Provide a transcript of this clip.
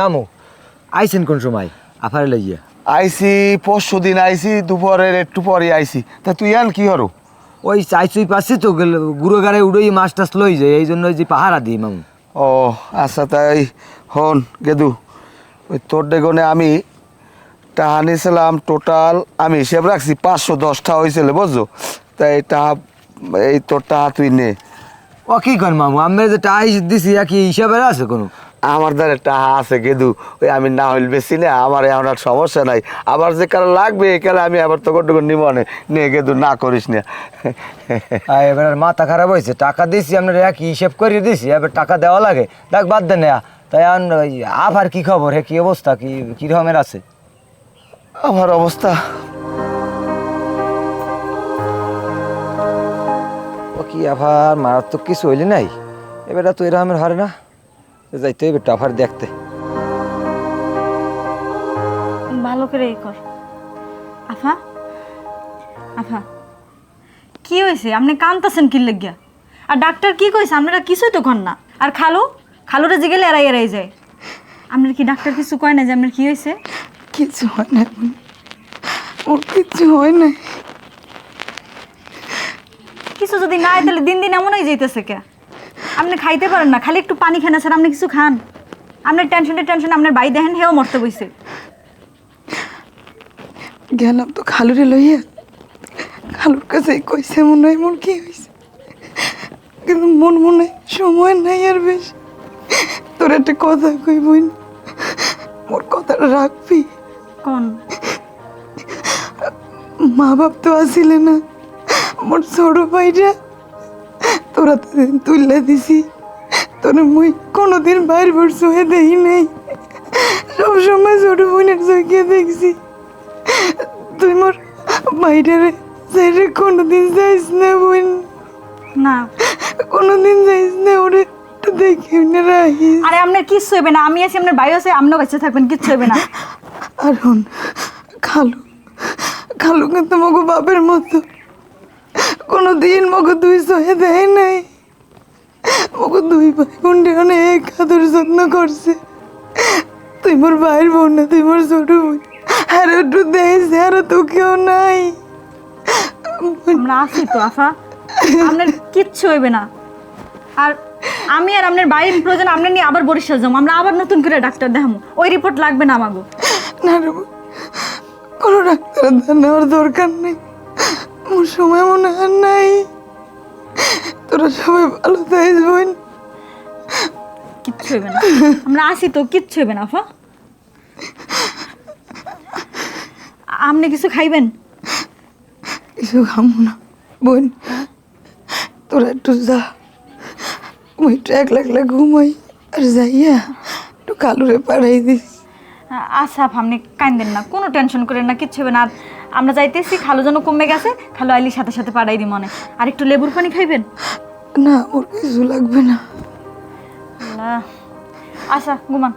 মামু আইছেন কোন সময় আফারে লইয়া? আইসি পরশু দিন আইসি, দুপুরের একটু পরে আইসি। তা তুই আন কি হরো? ওই চাইছুই পাচ্ছি তো গুঁড়ো গাড়ে উড়োই মাছ টাছ লই যায়, এই জন্য যে পাহারা দিই মামু। ও আচ্ছা, তাই হন গেদু, ওই তোর ডেগনে আমি টাহা নিয়েছিলাম টোটাল, আমি হিসেব রাখছি 510টা হয়েছিল বুঝছো। তাই টাহা এই তোর টাহা তুই নে। ও কি কর মামু, আমি যে টাইস দিছি কি হিসাবের আছে কোনো? আমার দ্বারা টাহা আছে গেদু, ওই আমি না হইল বেশি না, আমার এমন আর সমস্যা নাই। আবার যে কারো লাগবে এখানে আমি আবার তোর টুকুর নিমনে নিয়ে গেদু, না করিস না। এবার আর মাথা খারাপ হয়েছে, টাকা দিছি আপনার কি হিসেব করে দিছি, এবার টাকা দেওয়া লাগে, দেখ বাদ দেন। তাই আফার কি খবর, হে কি অবস্থা, কি রকমের আছে? আমার অবস্থা ও কি আফার মারাত্মক কিছু হইলি নাই? এবার তো এরকমের হারে না, যাইতে এবার আফার দেখতে। ভালো করে কর। আফা আফা কি হয়েছে? আপনি কানতেছেন কি লাগিয়া? আর ডাক্তার কি কইছে? আপনারা কিছুই তো কন না। আর খালুরা যে গেলে এড়াই এড়াই যায়। আপনার কি ডাক্তার কিছু কয় না যে আপনার কি হয়েছে? কিছু হয় না, ওর কিছু হয় না। কিছু যদি না হয় তাহলে দিন দিন এমন হয়ে যাইতেছে কে? আপনি খাইতে পারেন না, খালি একটু পানি খান, স্যার আপনি কিছু খান। আপনার টেনশন আপনার ভাই দেখেন হেও মরতে বইছে। গেলাম তো খালুরে লইয়া, খালুর কাছে কইছে মনে হয় মোর কি হয়েছে, কিন্তু মন মনে সময় নাই আর বেশি। তোর একটা কথা কই বোন, মোর কথাটা রাখবি? কোন? মা বাপ তো আসিলে না, মোর ছোট ভাইটা তোরা তো তুললে দিছি, তোর মুই কোনোদিন বাইর বর্ষ হয়ে দেখি নাই, সবসময় ছোট বোনের চোখে দেখছি। তুই মোর ভাইটারে সাইডে কোনোদিন যাইস না বোন, না কোনোদিন যাইস না, ওরে একটু দেখে রাখিস। আরে আপনার কিচ্ছু হইবে না, আমি আছি, আপনার ভাই আছে, আপনিও বেঁচে থাকবেন, কিচ্ছু হইবে না। আর হন খালু, খালু কিন্তু মগো বাপের মতো, কোনোদিন মগো দুই সহে দেয় নাই। মগো দুই ভাই বোনটা অনেক আদর যত্ন করছে। তুই মোর ভাইয়ের বোন না, তুই মোর ছোট বোন, আর একটু দেখছে, আর তো কেউ নাই। আমরা আছি তো আফা, আপনার কিচ্ছু হইবে না। আর আমি আর আপনার বাইরের প্রয়োজন আপনার নিয়ে আবার বরিশাল যাবো, আমরা আবার নতুন করে ডাক্তার দেখাবো, ওই রিপোর্ট লাগবে না আমাগো। না রে বোন, কোনো ডাক্তার নেওয়ার দরকার নেই, আমার সময় মনে হয় নাই। তোরা সবাই ভালো থাকিস বোন। কিচ্ছু হইবে না, আমরা আছি তো, কিচ্ছু হইবে না আফা। আপনি কিছু খাইবেন? কিছু খামো না বোন, তোরা একটু যা, ওই একটু একলা একলা ঘুমাই, আর যাইয়া একটু কালুরে পাড়াই দিস। আচ্ছা আফা, আপনি কাঁদেন না, কোনো টেনশন করেন না, কিচ্ছু হবে না। আর আমরা যাইতেছি, খালু যেন কমে গেছে, খালু আইলির সাথে সাথে পাড়াই দি মনে। আর একটু লেবুর পানি খাইবেন? না, ওর কিছু লাগবে না। আচ্ছা ঘুমান।